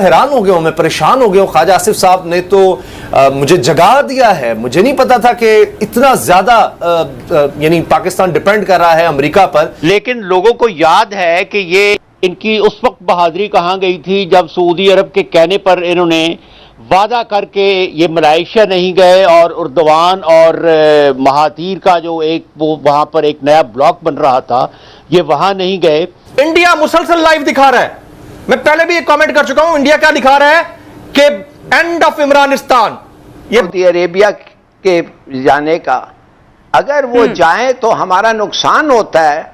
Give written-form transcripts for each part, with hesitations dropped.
हैरान हो गया हूं, मैं परेशान हो गया हूं। ख्वाजा आसिफ साहब ने तो मुझे जगा दिया है। मुझे नहीं पता था कि इतना ज्यादा यानी पाकिस्तान डिपेंड कर रहा है अमेरिका पर। लेकिन लोगों को याद है कि ये इनकी उस वक्त बहादुरी कहाँ गई थी जब सऊदी अरब के कहने पर इन्होंने वादा करके ये मलेशिया नहीं गए और उर्दवान और महातीर का जो एक वो वहां पर एक नया ब्लॉक बन रहा था, ये वहां नहीं गए। इंडिया मुसलसल लाइव दिखा रहा है। मैं पहले भी एक कमेंट कर चुका हूं, इंडिया क्या दिखा रहा है कि एंड ऑफ इमरानिस्तान, ये सऊदी अरेबिया के जाने का अगर वो जाएं तो हमारा नुकसान होता है।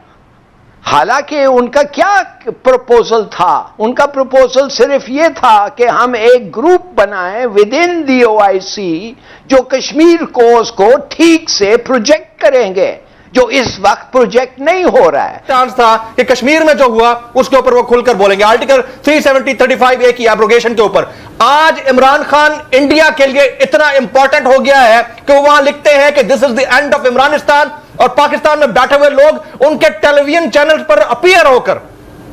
हालांकि उनका क्या प्रपोजल था? उनका प्रपोजल सिर्फ ये था कि हम एक ग्रुप बनाएं विद इन दी ओआईसी जो कश्मीर कोस को ठीक से प्रोजेक्ट करेंगे, जो इस वक्त प्रोजेक्ट नहीं हो रहा है। चांस था कि कश्मीर में जो हुआ उसके ऊपर वो खुलकर बोलेंगे, आर्टिकल 370-35A की एब्रोगेशन के ऊपर। आज इमरान खान इंडिया के लिए इतना इंपॉर्टेंट हो गया है कि वो वहां लिखते हैं कि this is the end of Imranistan, और पाकिस्तान में बैठे हुए लोग उनके टेलीविजन चैनल पर अपीयर होकर,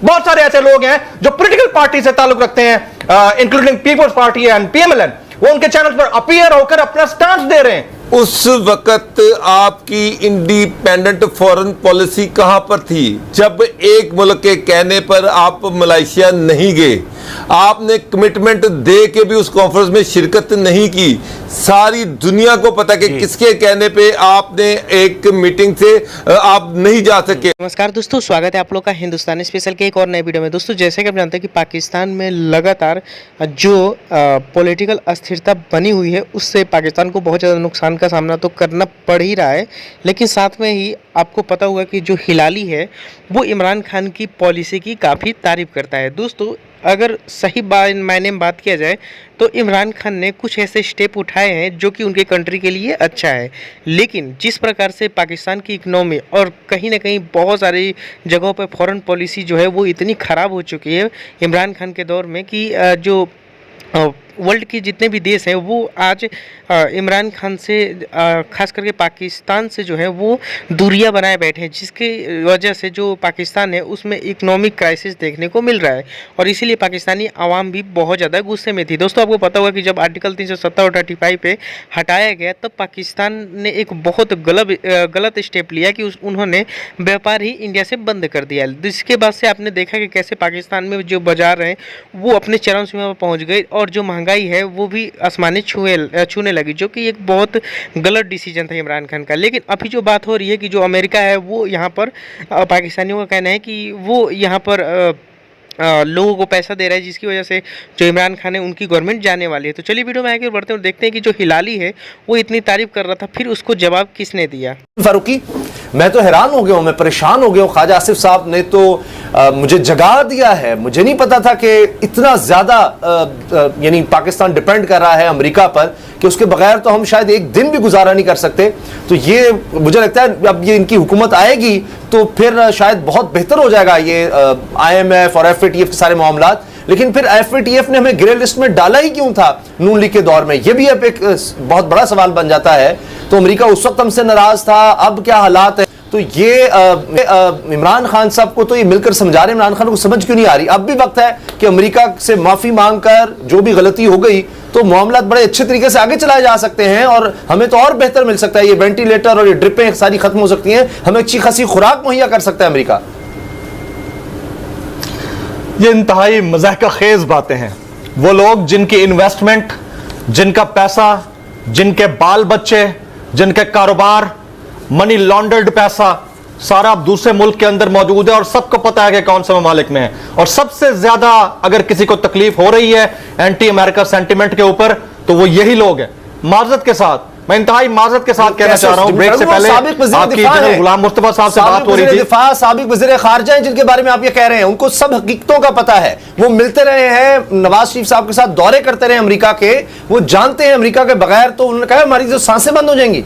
बहुत सारे ऐसे लोग हैं जो पॉलिटिकल पार्टी से ताल्लुक रखते हैं इंक्लूडिंग पीपल्स पार्टी एंड पीएमएलएन, वो उनके चैनल पर अपीयर होकर अपना स्टांस दे रहे हैं। उस वक्त आपकी इंडिपेंडेंट फॉरेन पॉलिसी कहां पर थी जब एक मुल्क के कहने पर आप मलेशिया नहीं गए? आपने कमिटमेंट दे के भी उस कॉन्फ्रेंस में शिरकत नहीं की। सारी दुनिया को पता कि किसके कहने पे आपने एक मीटिंग से आप नहीं जा सके। नमस्कार दोस्तों, स्वागत है आप लोग का हिंदुस्तानी स्पेशल के एक और नए वीडियो में। दोस्तों, जैसे कि आप जानते हैं कि पाकिस्तान में लगातार जो पॉलिटिकल अस्थिरता बनी हुई है उससे पाकिस्तान को बहुत ज़्यादा नुकसान का सामना तो करना पड़ ही रहा है। लेकिन साथ में ही आपको पता होगा कि जो हिलाली है वो इमरान खान की पॉलिसी की काफ़ी तारीफ करता है। दोस्तों, अगर सही मायने में बात किया जाए तो इमरान खान ने कुछ ऐसे स्टेप उठाए हैं जो कि उनके कंट्री के लिए अच्छा है। लेकिन जिस प्रकार से पाकिस्तान की इकनॉमी और कहीं ना कहीं बहुत सारी जगहों पर फॉरेन पॉलिसी जो है वो इतनी ख़राब हो चुकी है इमरान खान के दौर में कि जो वर्ल्ड के जितने भी देश हैं वो आज इमरान खान से खास करके पाकिस्तान से जो है वो दूरियां बनाए बैठे हैं, जिसकी वजह से जो पाकिस्तान है उसमें इकोनॉमिक क्राइसिस देखने को मिल रहा है और इसीलिए पाकिस्तानी आवाम भी बहुत ज़्यादा गुस्से में थी। दोस्तों, आपको पता होगा कि जब आर्टिकल 370 और 35 पे हटाया गया तब पाकिस्तान ने एक बहुत गलत स्टेप लिया कि उन्होंने व्यापार ही इंडिया से बंद कर दिया। जिसके बाद से आपने देखा कि कैसे पाकिस्तान में जो बाजार हैं वो अपने चरम सीमा पर पहुँच गए और जो महंगाई है वो भी आसमानी छूने लगी, जो कि एक बहुत गलत डिसीजन था इमरान खान का। लेकिन अभी जो बात हो रही है कि जो अमेरिका है वो यहाँ पर पाकिस्तानियों का कहना है कि वो यहाँ पर लोगों को पैसा दे रहा है, जिसकी वजह से जो इमरान खान है उनकी गवर्नमेंट जाने वाली है। तो चलिए वीडियो में आगे बढ़ते हैं और देखते हैं कि जो हिलाली है वो इतनी तारीफ कर रहा था, फिर उसको जवाब किसने दिया। फारूकी, मैं तो हैरान हो गया हूं, मैं परेशान हो गया हूं। ख्वाजा आसिफ साहब ने तो मुझे जगा दिया है। मुझे नहीं पता था कि इतना ज्यादा यानी पाकिस्तान डिपेंड कर रहा है अमेरिका पर कि उसके बगैर तो हम शायद एक दिन भी गुजारा नहीं कर सकते। तो ये मुझे लगता है अब ये इनकी हुकूमत आएगी तो फिर शायद बहुत बेहतर हो जाएगा ये IMF और FATF के सारे मामलात। लेकिन फिर FATF ने हमें ग्रे लिस्ट में डाला ही क्यों था नून लीग के दौर में? ये भी अब एक बहुत बड़ा सवाल बन जाता है। तो अमेरिका उस वक्त हमसे नाराज था, अब क्या हालात है? तो ये इमरान खान साहब को तो ये मिलकर समझा रहे हैं, इमरान खान को समझ क्यों नहीं आ रही? अब भी वक्त है कि अमेरिका से माफी मांगकर जो भी गलती हो गई तो मामला बड़े अच्छे तरीके से आगे चलाए जा सकते हैं और हमें तो और बेहतर मिल सकता है। ये वेंटिलेटर और ये ड्रिपें सारी खत्म हो सकती हैं, हमें अच्छी खासी खुराक मुहैया कर सकता है अमेरिका। ये इंतहाई मज़ाक़ खेज बातें हैं। वो लोग जिनकी इन्वेस्टमेंट, जिनका पैसा, जिनके बाल बच्चे, जिनके कारोबार, मनी लॉन्डर्ड पैसा सारा अब दूसरे मुल्क के अंदर मौजूद है और सबको पता है कि कौन सा ममालिक में है। और सबसे ज्यादा अगर किसी को तकलीफ हो रही है एंटी अमेरिका सेंटिमेंट के ऊपर तो वो यही लोग हैं। माजरत के साथ, मैं इंतहाई माजरत के साथ कहना चाह रहा हूं, ब्रेक से पहले आपकी जनरल गुलाम मुस्तफा साहब से बात हो रही थी। साबिक वज़ीर ख़ारिजा जिनके बारे में आप ये कह रहे हैं, उनको सब हकीकतों का पता है। वो मिलते रहे हैं नवाज शरीफ साहब के साथ, दौरे करते रहे अमेरिका के, वो जानते हैं अमेरिका के बगैर तो उन्होंने कहा हमारी जो सांसें बंद हो जाएंगी।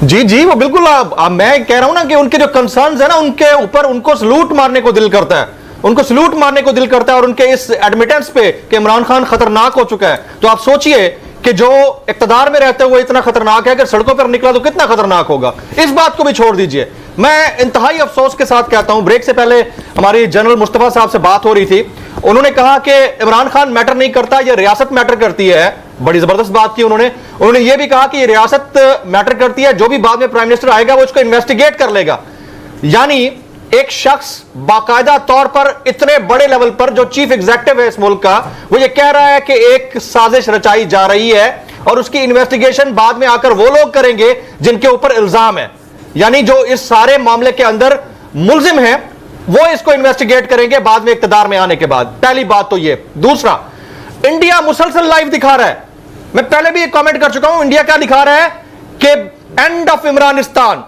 जी जी, वो बिल्कुल मैं कह रहा हूं ना कि उनके जो कंसर्न्स है ना उनके ऊपर उनको सलूट मारने को दिल करता है, उनको सलूट मारने को दिल करता है। और उनके इस एडमिटेंस पे कि इमरान खान खतरनाक हो चुका है, तो आप सोचिए कि जो इक्तदार में रहते हुए इतना खतरनाक है, अगर सड़कों पर निकला तो कितना खतरनाक होगा। इस बात को भी छोड़ दीजिए। मैं इंतहाई अफसोस के साथ कहता हूं, ब्रेक से पहले हमारी जनरल मुस्तफा साहब से बात हो रही थी उन्होंने कहा कि इमरान खान मैटर नहीं करता, यह रियासत मैटर करती है। बड़ी जबरदस्त बात की उन्होंने यह भी कहा कि रियासत मैटर करती है, जो भी बाद में प्राइम मिनिस्टर आएगा वो उसको इन्वेस्टिगेट कर लेगा। यानी एक शख्स बाकायदा तौर पर इतने बड़े लेवल पर जो चीफ एग्जीक्यूटिव है इस मुल्क का, वो ये कह रहा है कि एक साजिश रचाई जा रही है और उसकी इन्वेस्टिगेशन बाद में आकर वो लोग करेंगे जिनके ऊपर इल्जाम है। यानी जो इस सारे मामले के अंदर मुलजिम है वो इसको इन्वेस्टिगेट करेंगे बाद में इक्तदार में आने के बाद। पहली बात तो ये। दूसरा, इंडिया मुसलसल लाइव दिखा रहा है। मैं पहले भी एक कमेंट कर चुका हूं, इंडिया क्या दिखा रहा है कि एंड ऑफ इमरानिस्तान।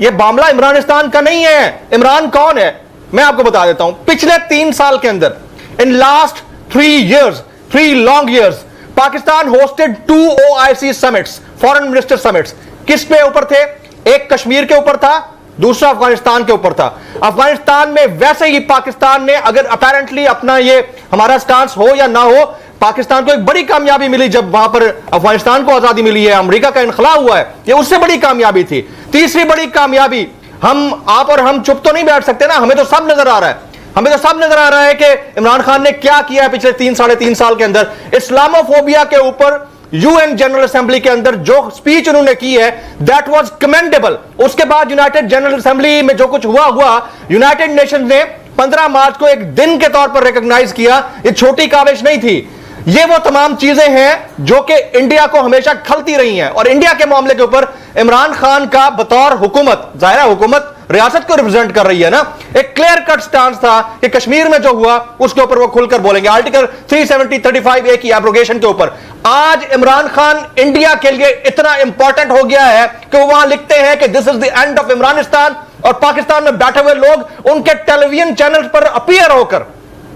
ये मामला इमरानिस्तान का नहीं है। इमरान कौन है मैं आपको बता देता हूं। पिछले 3 साल के अंदर, in last 3 long years, Pakistan hosted 2 OIC summits, foreign minister summits. किस पे ऊपर थे? एक कश्मीर के ऊपर था, दूसरा अफगानिस्तान के ऊपर था। अफगानिस्तान में वैसे ही पाकिस्तान ने, अगर अपेरेंटली अपना ये हमारा स्टांस हो या ना हो, पाकिस्तान को एक बड़ी कामयाबी मिली जब वहां पर अफगानिस्तान को आजादी मिली है, अमेरिका का इनखला हुआ है, ये उससे बड़ी कामयाबी थी। तीसरी बड़ी कामयाबी, आप और हम चुप तो नहीं बैठ सकते ना, हमें तो सब नजर आ रहा है। हमें तो सब नजर आ रहा है कि इमरान खान ने क्या किया है पिछले 3-3.5 साल के अंदर। इस्लामोफोबिया के ऊपर यूएन जनरल असेंबली के अंदर जो स्पीच उन्होंने की है, दैट वाज कमेंडेबल। उसके बाद यूनाइटेड जनरल असेंबली में जो कुछ हुआ, यूनाइटेड नेशंस ने 15 मार्च को एक दिन के तौर पर रिकॉग्नाइज किया। ये छोटी काविश नहीं थी। ये वो तमाम चीजें हैं जो कि इंडिया को हमेशा खलती रही हैं। और इंडिया के मामले के ऊपर इमरान खान का बतौर हुकूमत, जाहिर हुकूमत रियासत को रिप्रेजेंट कर रही है ना, एक क्लियर कट स्टांस था कि कश्मीर में जो हुआ उसके ऊपर वो खुलकर बोलेंगे। आर्टिकल 370-35A की एब्रोगेशन के ऊपर आज इमरान खान इंडिया के लिए इतना इंपॉर्टेंट हो गया है कि वो वहां लिखते हैं कि this is the end of Imranistan, और पाकिस्तान में बैठे हुए लोग उनके टेलीविजन चैनल पर अपीयर होकर,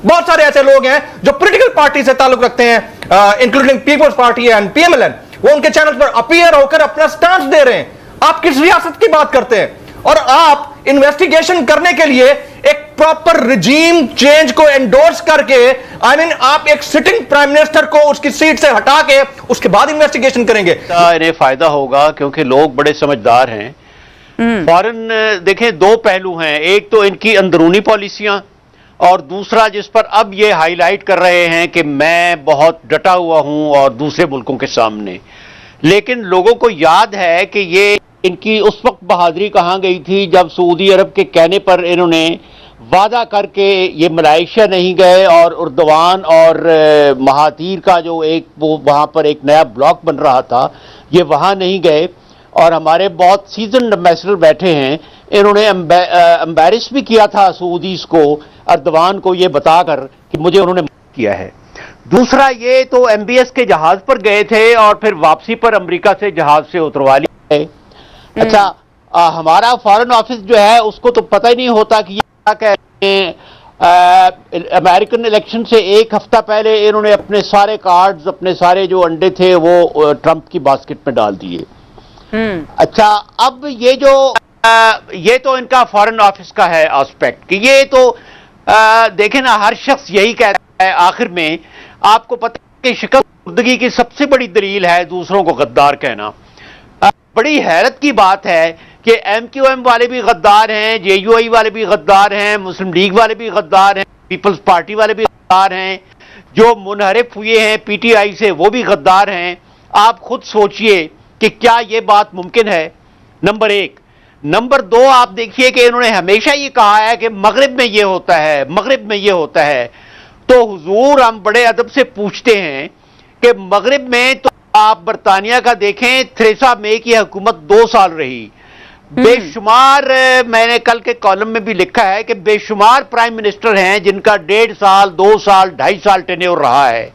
बहुत सारे ऐसे लोग हैं जो पॉलिटिकल पार्टी से ताल्लुक रखते हैं, including Peoples Party and PMLN, वो उनके चैनल पर अपीयर होकर अपना स्टांस दे रहे हैं। आप किस रियासत की बात करते हैं? और आप इन्वेस्टिगेशन करने के लिए एक प्रॉपर रिजीम चेंज को एंडोर्स करके, आप एक सिटिंग प्राइम मिनिस्टर को उसकी सीट से हटा के उसके बाद इन्वेस्टिगेशन करेंगे। इन्हें फायदा होगा क्योंकि लोग बड़े समझदार हैं। फॉरेन देखें, 2 पहलू हैं, एक तो इनकी अंदरूनी पॉलिसियां, और दूसरा जिस पर अब ये हाईलाइट कर रहे हैं कि मैं बहुत डटा हुआ हूं और दूसरे मुल्कों के सामने। लेकिन लोगों को याद है कि ये इनकी उस वक्त बहादुरी कहाँ गई थी जब सऊदी अरब के कहने पर इन्होंने वादा करके ये मलाइशिया नहीं गए और उर्दवान और महातीर का जो एक वो वहाँ पर एक नया ब्लॉक बन रहा था, ये वहाँ नहीं गए। और हमारे बहुत सीजन एम्बेसडर बैठे हैं, इन्होंने एम्बेरस भी किया था सऊदीज को, अर्दवान को, ये बताकर कि मुझे उन्होंने किया है। दूसरा, ये तो MBS के जहाज पर गए थे और फिर वापसी पर अमेरिका से जहाज से उतरवा लिया है। अच्छा, हमारा फॉरेन ऑफिस जो है उसको तो पता ही नहीं होता कि ये क्या कहते हैं। अमेरिकन इलेक्शन से 1 हफ्ता पहले इन्होंने अपने सारे कार्ड्स, अपने सारे जो अंडे थे वो ट्रंप की बास्केट में डाल दिए। अच्छा, अब ये तो इनका फॉरेन ऑफिस का है एस्पेक्ट कि ये तो देखें ना, हर शख्स यही कहता है आखिर में। आपको पता है कि शिकस्तगी की सबसे बड़ी दलील है दूसरों को गद्दार कहना। बड़ी हैरत की बात है कि MQM वाले भी गद्दार हैं, JUI वाले भी गद्दार हैं, मुस्लिम लीग वाले भी गद्दार हैं, पीपल्स पार्टी वाले भी गद्दार हैं, जो मुनहरिफ हुए हैं PTI से वो भी गद्दार हैं। आप खुद सोचिए कि क्या ये बात मुमकिन है? नंबर 1। नंबर 2, आप देखिए कि इन्होंने हमेशा ये कहा है कि मगरिब में ये होता है, मगरिब में ये होता है। तो हुजूर, हम बड़े अदब से पूछते हैं कि मगरिब में तो आप बरतानिया का देखें, थेरेसा मे की हुकूमत 2 साल रही। बेशुमार, मैंने कल के कॉलम में भी लिखा है कि बेशुमार प्राइम मिनिस्टर हैं जिनका 1.5 साल, 2 साल, 2.5 साल टेन्योर रहा है।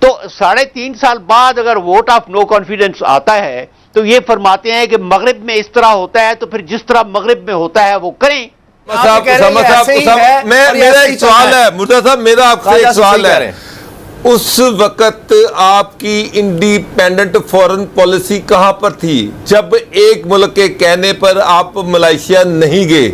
तो 3.5 साल बाद अगर वोट ऑफ नो कॉन्फिडेंस आता है तो ये फरमाते हैं कि मगरिब में इस तरह होता है, तो फिर जिस तरह मगरिब में होता है वो करें। मेरा एक सवाल है मुर्तज़ा साहब, मेरा आपसे एक सवाल है। उस वक्त आपकी इंडिपेंडेंट फॉरेन पॉलिसी कहां पर थी जब एक मुल्क के कहने पर आप मलेशिया नहीं गए?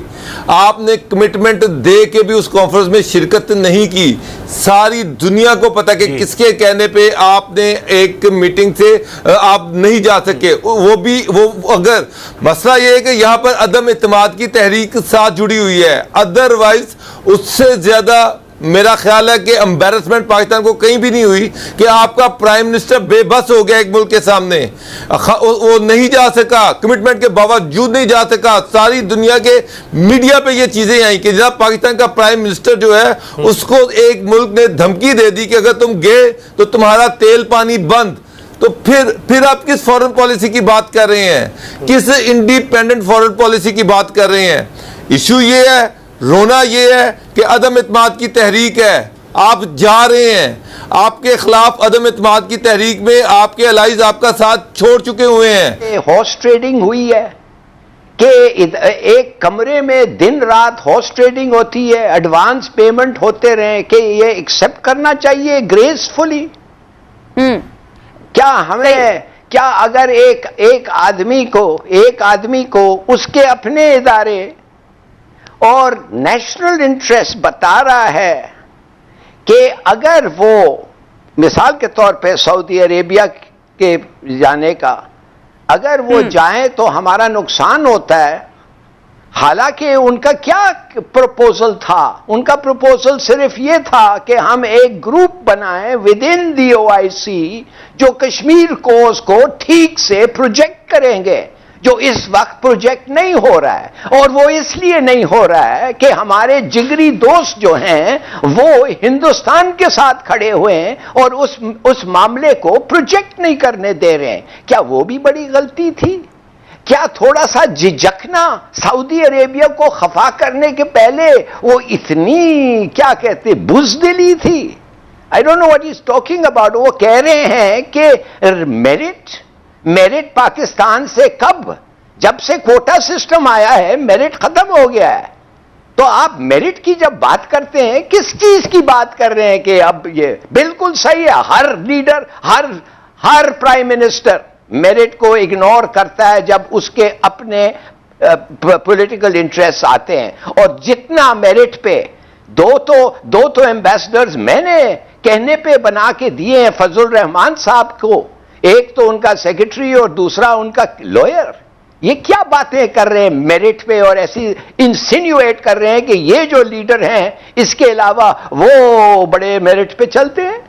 आपने कमिटमेंट दे के भी उस कॉन्फ्रेंस में शिरकत नहीं की। सारी दुनिया को पता कि किसके कहने पे आपने एक मीटिंग से आप नहीं जा सके। वो अगर मसला ये है कि यहां पर अदम इत्तेमाद की तहरीक साथ जुड़ी हुई है, अदरवाइज उससे ज्यादा मेरा ख्याल है कि एम्बैरेसमेंट पाकिस्तान को कहीं भी नहीं हुई कि आपका प्राइम मिनिस्टर बेबस हो गया एक मुल्क के सामने, वो नहीं जा सका, कमिटमेंट के बावजूद नहीं जा सका। सारी दुनिया के मीडिया पे ये चीजें आई कि जनाब पाकिस्तान का प्राइम मिनिस्टर जो है उसको एक मुल्क ने धमकी दे दी कि अगर तुम गए तो तुम्हारा तेल पानी बंद। तो फिर आप किस फॉरेन पॉलिसी की बात कर रहे हैं, किस इंडिपेंडेंट फॉरेन पॉलिसी की बात कर रहे हैं? इशू ये है, रोना ये है कि अदम इत्मीनान की तहरीक है, आप जा रहे हैं, आपके खिलाफ अदम इत्मीनान की तहरीक में आपके अलाइज आपका साथ छोड़ चुके हुए हैं। हॉर्स ट्रेडिंग हुई है कि एक कमरे में दिन रात हॉर्स ट्रेडिंग होती है, एडवांस पेमेंट होते रहे, कि ये एक्सेप्ट करना चाहिए ग्रेसफुली। क्या हमें, क्या अगर एक आदमी को उसके अपने इदारे और नेशनल इंटरेस्ट बता रहा है कि अगर वो मिसाल के तौर पे सऊदी अरेबिया के जाने का अगर वो जाए तो हमारा नुकसान होता है, हालांकि उनका क्या प्रपोजल था? उनका प्रपोजल सिर्फ ये था कि हम एक ग्रुप बनाएं विद इन दी ओआईसी जो कश्मीर कोस को ठीक से प्रोजेक्ट करेंगे, जो इस वक्त प्रोजेक्ट नहीं हो रहा है। और वो इसलिए नहीं हो रहा है कि हमारे जिगरी दोस्त जो हैं वो हिंदुस्तान के साथ खड़े हुए हैं और उस मामले को प्रोजेक्ट नहीं करने दे रहे हैं। क्या वो भी बड़ी गलती थी? क्या थोड़ा सा झिझकना सऊदी अरेबिया को खफा करने के पहले वो इतनी क्या कहते बुज़दिली थी? I don't know what he is talking about. वो कह रहे हैं कि मेरिट पाकिस्तान से कब, जब से कोटा सिस्टम आया है मेरिट खत्म हो गया है। तो आप मेरिट की जब बात करते हैं, किस चीज की बात कर रहे हैं? कि अब ये बिल्कुल सही है, हर लीडर, हर प्राइम मिनिस्टर मेरिट को इग्नोर करता है जब उसके अपने पॉलिटिकल इंटरेस्ट आते हैं। और जितना मेरिट पे दो तो एम्बेसडर्स मैंने कहने पे बना के दिए हैं फजल रहमान साहब को, एक तो उनका सेक्रेटरी और दूसरा उनका लॉयर। ये क्या बातें कर रहे हैं मेरिट पे, और ऐसी इंसिन्युएट कर रहे हैं कि ये जो लीडर हैं इसके अलावा वो बड़े मेरिट पे चलते हैं।